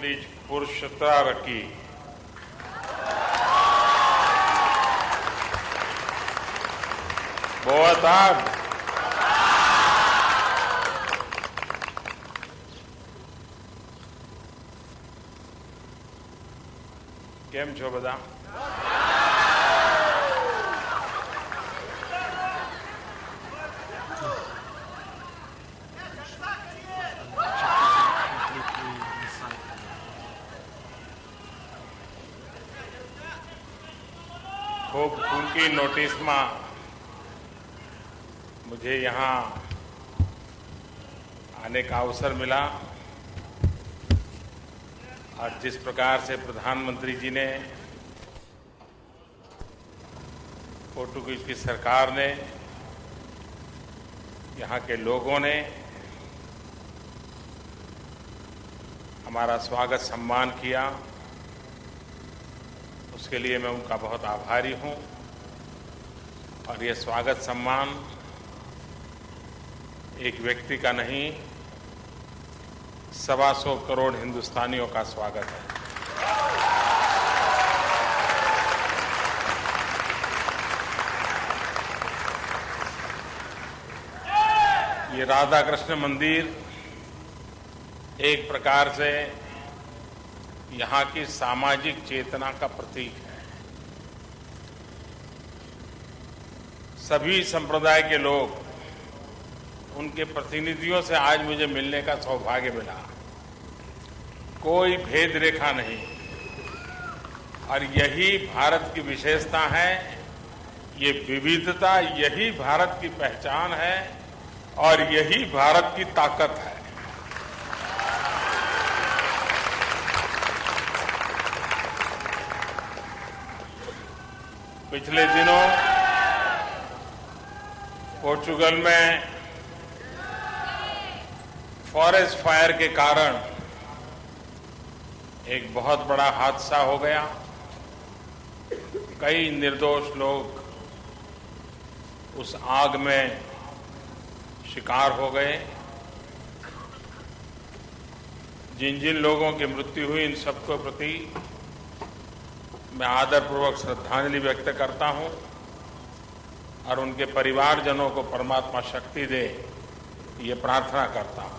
please Purushottama aqui. Boa tarde. કેમ છો બધા? खूब टूंकी नोटिस में मुझे यहाँ आने का अवसर मिला और जिस प्रकार से प्रधानमंत्री जी ने, पोर्टुगीज की सरकार ने, यहाँ के लोगों ने हमारा स्वागत सम्मान किया, उसके लिए मैं उनका बहुत आभारी हूँ। और ये स्वागत सम्मान एक व्यक्ति का नहीं, 125 करोड़ हिंदुस्तानियों का स्वागत है। ये राधा कृष्ण मंदिर एक प्रकार से यहाँ की सामाजिक चेतना का प्रतीक है। सभी संप्रदाय के लोग, उनके प्रतिनिधियों से आज मुझे मिलने का सौभाग्य मिला। कोई भेद रेखा नहीं, और यही भारत की विशेषता है। ये विविधता, यही भारत की पहचान है और यही भारत की ताकत है। पिछले दिनों पोर्चुगल में फॉरेस्ट फायर के कारण एक बहुत बड़ा हादसा हो गया। कई निर्दोष लोग उस आग में शिकार हो गए। जिन जिन लोगों की मृत्यु हुई, इन सबके प्रति मैं आदरपूर्वक श्रद्धांजलि व्यक्त करता हूं और उनके परिवारजनों को परमात्मा शक्ति दे, ये प्रार्थना करता हूं।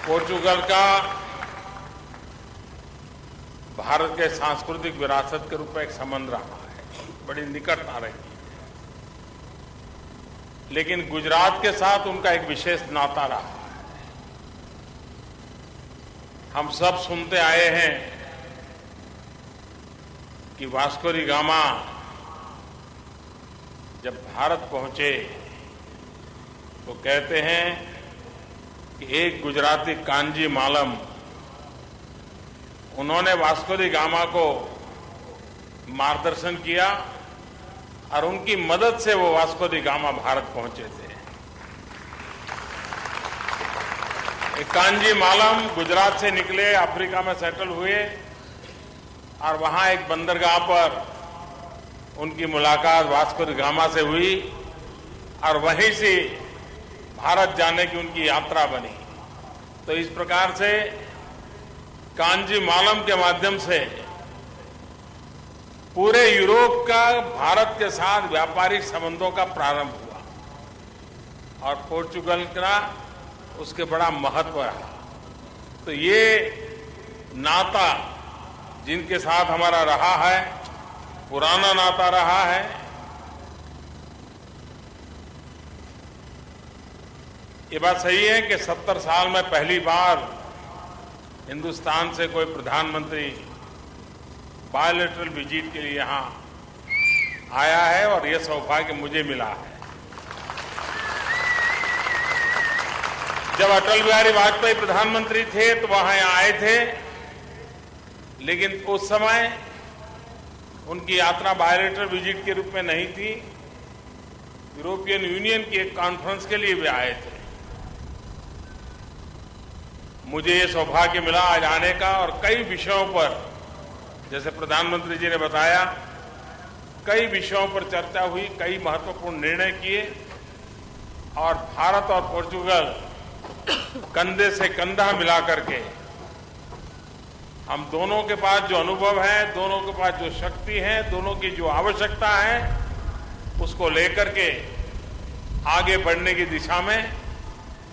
पोर्चुगल का भारत के सांस्कृतिक विरासत के रूप में एक संबंध रहा है, बड़ी निकटता रही है। लेकिन गुजरात के साथ उनका एक विशेष नाता रहा है। हम सब सुनते आए हैं कि वास्को डी गामा जब भारत पहुंचे तो कहते हैं कि एक गुजराती कांजी मालम, उन्होंने वास्को डी गामा को मार्गदर्शन किया और उनकी मदद से वो वास्को डी गामा भारत पहुंचे थे। एक कांजी मालम गुजरात से निकले, अफ्रीका में सेटल हुए और वहां एक बंदरगाह पर उनकी मुलाकात वास्को डी गामा से हुई और वहीं से भारत जाने की उनकी यात्रा बनी। तो इस प्रकार से कांजी मालम के माध्यम से पूरे यूरोप का भारत के साथ व्यापारिक संबंधों का प्रारंभ हुआ और पोर्चुगल का उसके बड़ा महत्व रहा। तो ये नाता जिनके साथ हमारा रहा है, पुराना नाता रहा है, ये बात सही है कि 70 साल में पहली बार हिंदुस्तान से कोई प्रधानमंत्री बायलैटरल विजिट के लिए यहां आया है और यह सौभाग्य मुझे मिला है। जब अटल बिहारी वाजपेयी प्रधानमंत्री थे तो वहां आए थे, लेकिन उस समय उनकी यात्रा बायलैटरल विजिट के रूप में नहीं थी। यूरोपियन यूनियन की एक कॉन्फ्रेंस के लिए भी आए थे। मुझे ये सौभाग्य मिला आज आने का और कई विषयों पर, जैसे प्रधानमंत्री जी ने बताया, कई विषयों पर चर्चा हुई, कई महत्वपूर्ण निर्णय किए और भारत और पोर्चुगल कंधे से कंधा मिला करके हम दोनों के पास जो अनुभव है, दोनों के पास जो शक्ति है, दोनों की जो आवश्यकता है, उसको लेकर के आगे बढ़ने की दिशा में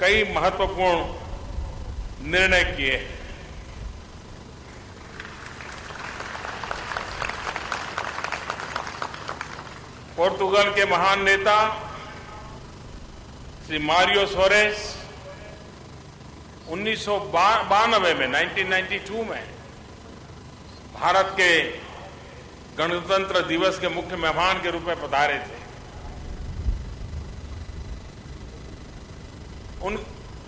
कई महत्वपूर्ण निर्णय किए हैं। पोर्तुगल के महान नेता श्री मारियो सोरेस 1992 में 1992 में भारत के गणतंत्र दिवस के मुख्य मेहमान के रूप में पधारे थे।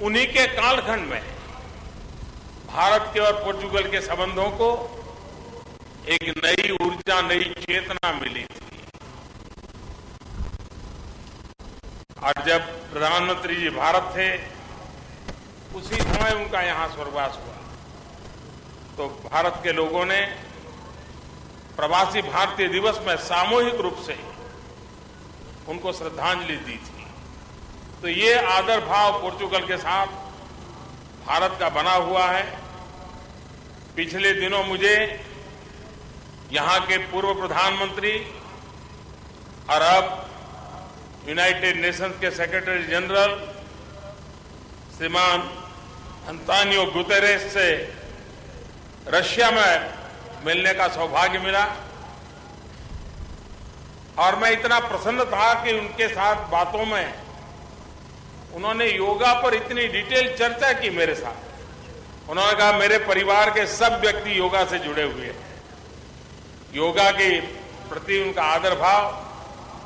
उन्हीं के कालखंड में भारत के और पोर्चुगल के संबंधों को एक नई ऊर्जा, नई चेतना मिली थी। और जब प्रधानमंत्री जी भारत थे, उसी समय उनका यहां स्वर्गवास हुआ, तो भारत के लोगों ने प्रवासी भारतीय दिवस में सामूहिक रूप से उनको श्रद्धांजलि दी थी। तो ये आदर भाव पोर्चुगल के साथ भारत का बना हुआ है। पिछले दिनों मुझे यहां के पूर्व प्रधानमंत्री और अब यूनाइटेड नेशंस के सेक्रेटरी जनरल श्रीमान अंतोनियो गुतेरेस से रशिया में मिलने का सौभाग्य मिला और मैं इतना प्रसन्न था कि उनके साथ बातों में उन्होंने योगा पर इतनी डिटेल चर्चा की मेरे साथ। उन्होंने कहा मेरे परिवार के सब व्यक्ति योगा से जुड़े हुए हैं। योगा के प्रति उनका आदर भाव,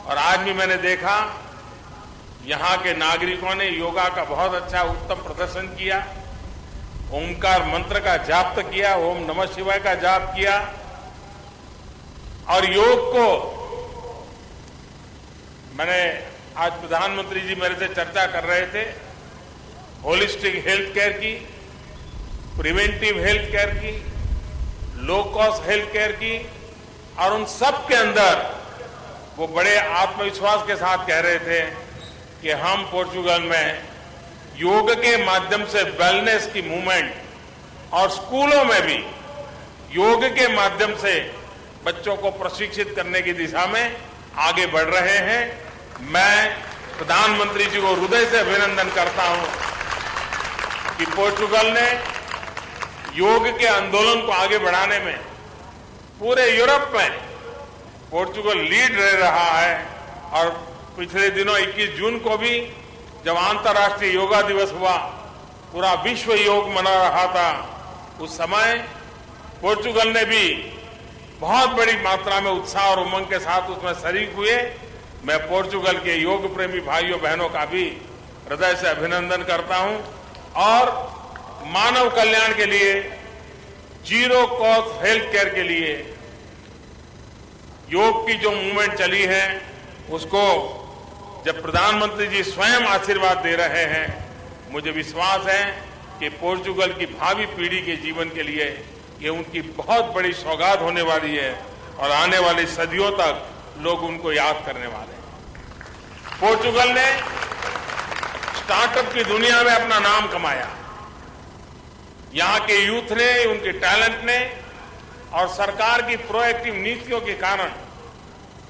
और आज भी मैंने देखा यहां के नागरिकों ने योगा का बहुत अच्छा उत्तम प्रदर्शन किया। ओमकार मंत्र का जाप किया, ओम नमः शिवाय का जाप किया और योग को मैंने आज प्रधानमंत्री जी मेरे से चर्चा कर रहे थे, होलिस्टिक हेल्थ केयर की, प्रिवेंटिव हेल्थ केयर की, लो कॉस्ट हेल्थ केयर की, और उन सब के अंदर वो बड़े आत्मविश्वास के साथ कह रहे थे कि हम पोर्चुगल में योग के माध्यम से वेलनेस की मूवमेंट और स्कूलों में भी योग के माध्यम से बच्चों को प्रशिक्षित करने की दिशा में आगे बढ़ रहे हैं। मैं प्रधानमंत्री जी को हृदय से अभिनंदन करता हूं कि पोर्चुगल ने योग के आंदोलन को आगे बढ़ाने में पूरे यूरोप में पोर्चुगल लीड रह रहा है। और पिछले दिनों 21 जून को भी जब अंतर्राष्ट्रीय योगा दिवस हुआ, पूरा विश्व योग मना रहा था, उस समय पोर्चुगल ने भी बहुत बड़ी मात्रा में उत्साह और उमंग के साथ उसमें शरीक हुए। मैं पोर्चुगल के योग प्रेमी भाइयों बहनों का भी हृदय से अभिनंदन करता हूं और मानव कल्याण के लिए, जीरो कॉस्ट हेल्थ केयर के लिए योग की जो मूवमेंट चली है, उसको जब प्रधानमंत्री जी स्वयं आशीर्वाद दे रहे हैं, मुझे विश्वास है कि पोर्चुगल की भावी पीढ़ी के जीवन के लिए ये उनकी बहुत बड़ी सौगात होने वाली है और आने वाली सदियों तक लोग उनको याद करने वाले हैं। पोर्चुगल ने स्टार्टअप की दुनिया में अपना नाम कमाया। यहां के यूथ ने, उनके टैलेंट ने और सरकार की प्रोएक्टिव नीतियों के कारण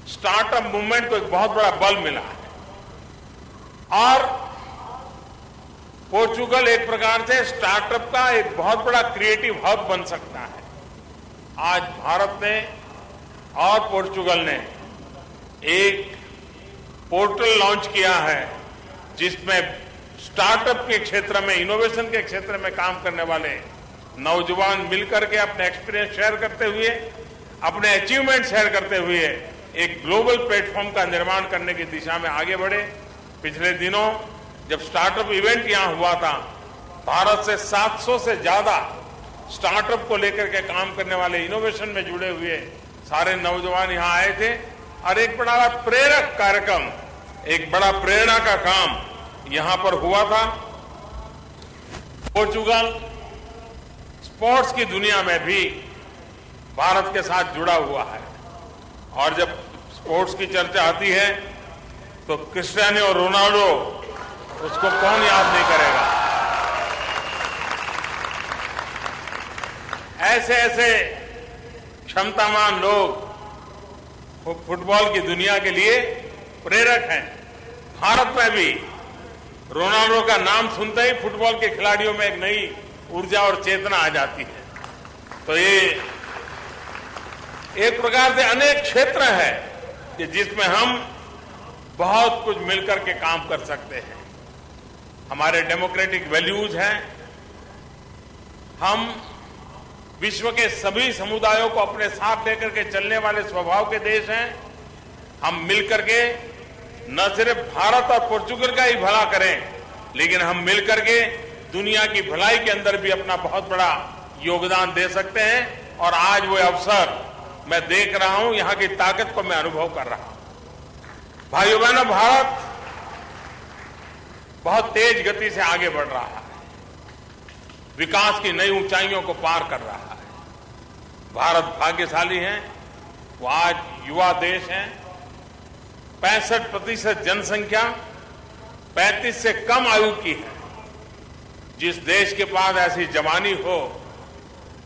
स्टार्टअप मूवमेंट को एक बहुत बड़ा बल मिला है। और पोर्चुगल एक प्रकार से स्टार्टअप का एक बहुत बड़ा क्रिएटिव हब बन सकता है। आज भारत ने और पोर्चुगल ने एक पोर्टल लॉन्च किया है जिसमें स्टार्टअप के क्षेत्र में, इनोवेशन के क्षेत्र में काम करने वाले नौजवान मिलकर के अपने एक्सपीरियंस शेयर करते हुए, अपने अचीवमेंट शेयर करते हुए एक ग्लोबल प्लेटफॉर्म का निर्माण करने की दिशा में आगे बढ़े। पिछले दिनों जब स्टार्टअप इवेंट यहां हुआ था, भारत से 700 से ज्यादा स्टार्टअप को लेकर के काम करने वाले, इनोवेशन में जुड़े हुए सारे नौजवान यहां आए थे और एक बड़ा प्रेरक कार्यक्रम, एक बड़ा प्रेरणा का काम यहां पर हुआ था। पोर्चुगल स्पोर्ट्स की दुनिया में भी भारत के साथ जुड़ा हुआ है और जब स्पोर्ट्स की चर्चा आती है तो क्रिस्टियानो रोनाल्डो, उसको कौन याद नहीं करेगा। ऐसे ऐसे क्षमतावान लोग फुटबॉल की दुनिया के लिए प्रेरक हैं। भारत में भी रोनाल्डो का नाम सुनते ही फुटबॉल के खिलाड़ियों में एक नई ऊर्जा और चेतना आ जाती है। तो ये एक प्रकार से अनेक क्षेत्र है कि जिसमें हम बहुत कुछ मिलकर के काम कर सकते हैं। हमारे डेमोक्रेटिक वैल्यूज हैं। हम विश्व के सभी समुदायों को अपने साथ लेकर के चलने वाले स्वभाव के देश हैं। हम मिलकर के न सिर्फ भारत और पोर्चुगल का ही भला करें, लेकिन हम मिलकर के दुनिया की भलाई के अंदर भी अपना बहुत बड़ा योगदान दे सकते हैं। और आज वो अवसर मैं देख रहा हूं, यहां की ताकत को मैं अनुभव कर रहा हूं। भाइयों बहनों, भारत बहुत तेज गति से आगे बढ़ रहा है, विकास की नई ऊंचाइयों को पार कर रहा है। भारत भाग्यशाली है, वो आज युवा देश है। 65% जनसंख्या 35 से कम आयु की है। जिस देश के पास ऐसी जवानी हो,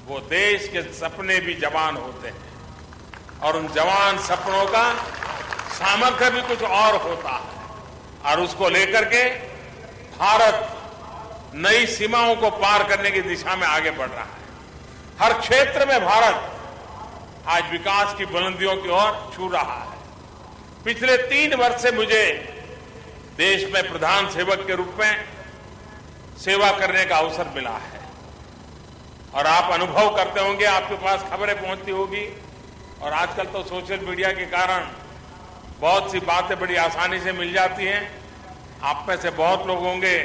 वो देश के सपने भी जवान होते हैं और उन जवान सपनों का सामर्थ्य भी कुछ और होता है। और उसको लेकर के भारत नई सीमाओं को पार करने की दिशा में आगे बढ़ रहा है। हर क्षेत्र में भारत आज विकास की बुलंदियों की ओर छू रहा है। पिछले 3 वर्ष से मुझे देश में प्रधान सेवक के रूप में सेवा करने का अवसर मिला है। और आप अनुभव करते होंगे, आपके पास खबरें पहुंचती होगी। और आजकल तो सोशल मीडिया के कारण बहुत सी बातें बड़ी आसानी से मिल जाती हैं। आप में से बहुत लोग होंगे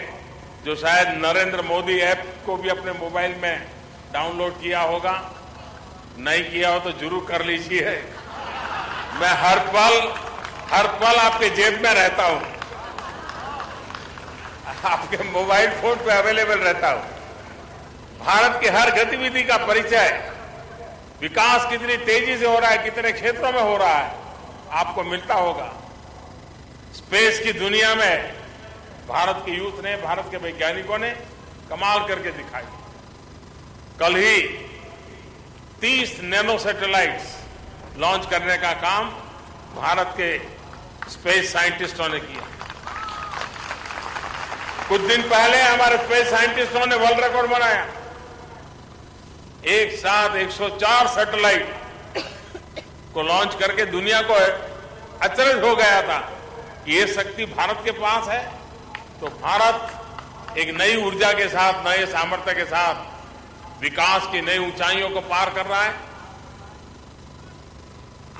जो शायद नरेंद्र मोदी ऐप को भी अपने मोबाइल में डाउनलोड किया होगा। नहीं किया हो तो जरूर कर लीजिए। मैं हर पल आपके जेब में रहता हूं, आपके मोबाइल फोन पे अवेलेबल रहता हूं। भारत की हर गतिविधि का परिचय, विकास कितनी तेजी से हो रहा है, कितने क्षेत्रों में हो रहा है, आपको मिलता होगा। स्पेस की दुनिया में भारत के यूथ ने, भारत के वैज्ञानिकों ने कमाल करके दिखाई। कल ही 30 नैनो सैटेलाइट्स लॉन्च करने का काम भारत के स्पेस साइंटिस्टों ने किया। कुछ दिन पहले हमारे स्पेस साइंटिस्टों ने वर्ल्ड रिकॉर्ड बनाया। एक साथ 104 सैटेलाइट को लॉन्च करके दुनिया को अचरज हो गया था कि ये शक्ति भारत के पास है। तो भारत एक नई ऊर्जा के साथ, नए सामर्थ्य के साथ विकास की नई ऊंचाइयों को पार कर रहा है।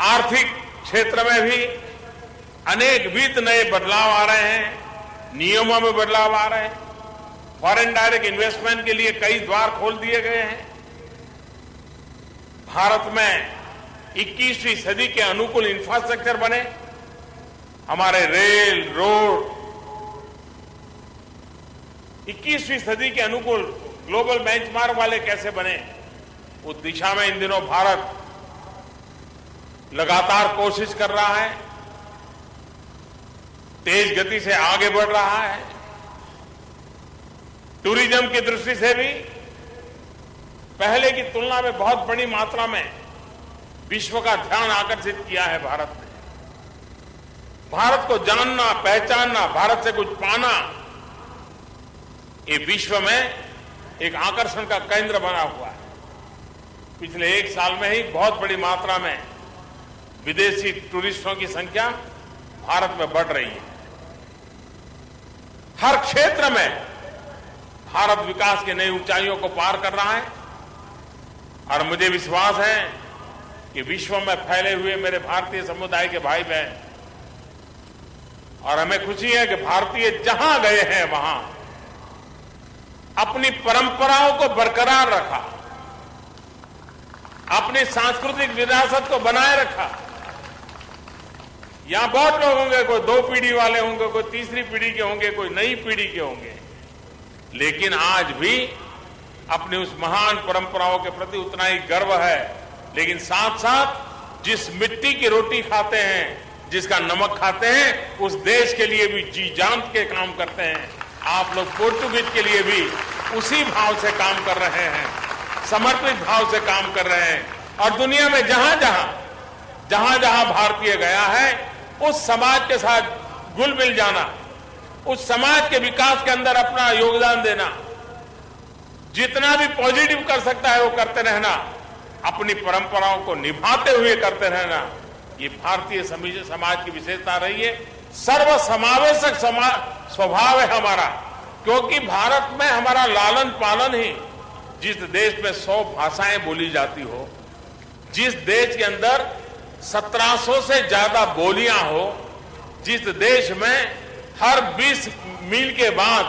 आर्थिक क्षेत्र में भी अनेक वित्त नए बदलाव आ रहे हैं, नियमों में बदलाव आ रहे हैं। फॉरेन डायरेक्ट इन्वेस्टमेंट के लिए कई द्वार खोल दिए गए हैं। भारत में 21वीं सदी के अनुकूल इंफ्रास्ट्रक्चर बने। हमारे रेल, रोड 21वीं सदी के अनुकूल ग्लोबल बेंचमार्क वाले कैसे बने, उस दिशा में इन दिनों भारत लगातार कोशिश कर रहा है, तेज गति से आगे बढ़ रहा है। टूरिज्म की दृष्टि से भी पहले की तुलना में बहुत बड़ी मात्रा में विश्व का ध्यान आकर्षित किया है भारत ने। भारत को जानना, पहचानना, भारत से कुछ पाना, ये विश्व में एक आकर्षण का केंद्र बना हुआ है। पिछले 1 साल में ही बहुत बड़ी मात्रा में विदेशी टूरिस्टों की संख्या भारत में बढ़ रही है। हर क्षेत्र में भारत विकास की नई ऊंचाइयों को पार कर रहा है। और मुझे विश्वास है कि विश्व में फैले हुए मेरे भारतीय समुदाय के भाई बहन, और हमें खुशी है कि भारतीय जहां गए हैं वहां अपनी परंपराओं को बरकरार रखा, अपनी सांस्कृतिक विरासत को बनाए रखा। यहां बहुत लोग होंगे, कोई 2 पीढ़ी वाले होंगे, कोई तीसरी पीढ़ी के होंगे, कोई नई पीढ़ी के होंगे, लेकिन आज भी अपनी उस महान परंपराओं के प्रति उतना ही गर्व है। लेकिन साथ साथ जिस मिट्टी की रोटी खाते हैं, जिसका नमक खाते हैं, उस देश के लिए भी जी जान के काम करते हैं। आप लोग पोर्टुगीज के लिए भी उसी भाव से काम कर रहे हैं। समर्पित भाव से काम कर रहे हैं और दुनिया में जहां जहां भारतीय गया है उस समाज के साथ घुल मिल जाना, उस समाज के विकास के अंदर अपना योगदान देना, जितना भी पॉजिटिव कर सकता है वो करते रहना, अपनी परंपराओं को निभाते हुए करते रहना, ये भारतीय समाज की विशेषता रही है। सर्वसमावेशक स्वभाव है हमारा, क्योंकि भारत में हमारा लालन पालन ही, जिस देश में 100 भाषाएं बोली जाती हो, जिस देश के अंदर 1700 से ज्यादा बोलियां हो, जिस देश में हर 20 मील के बाद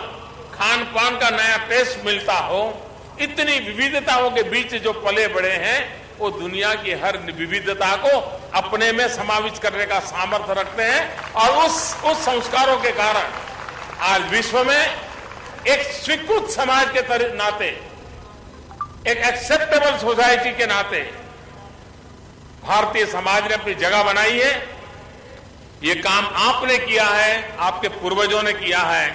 खान पान का नया टेस्ट मिलता हो, इतनी विविधताओं के बीच जो पले बड़े हैं वो दुनिया की हर विविधता को अपने में समाविष्ट करने का सामर्थ्य रखते हैं और उस संस्कारों के कारण आज विश्व में एक स्वीकृत समाज के नाते, एक एक्सेप्टेबल सोसाइटी के नाते भारतीय समाज ने अपनी जगह बनाई है। ये काम आपने किया है, आपके पूर्वजों ने किया है।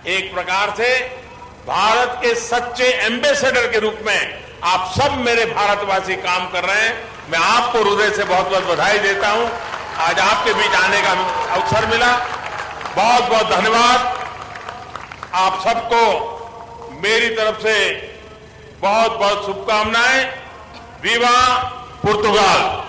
एक प्रकार से भारत के सच्चे एम्बेसडर के रूप में आप सब मेरे भारतवासी काम कर रहे हैं। मैं आपको हृदय से बहुत बहुत बधाई देता हूं। आज आपके बीच आने का अवसर मिला, बहुत बहुत धन्यवाद। आप सबको मेरी तरफ से बहुत बहुत शुभकामनाएं। विवा पुर्तगाल।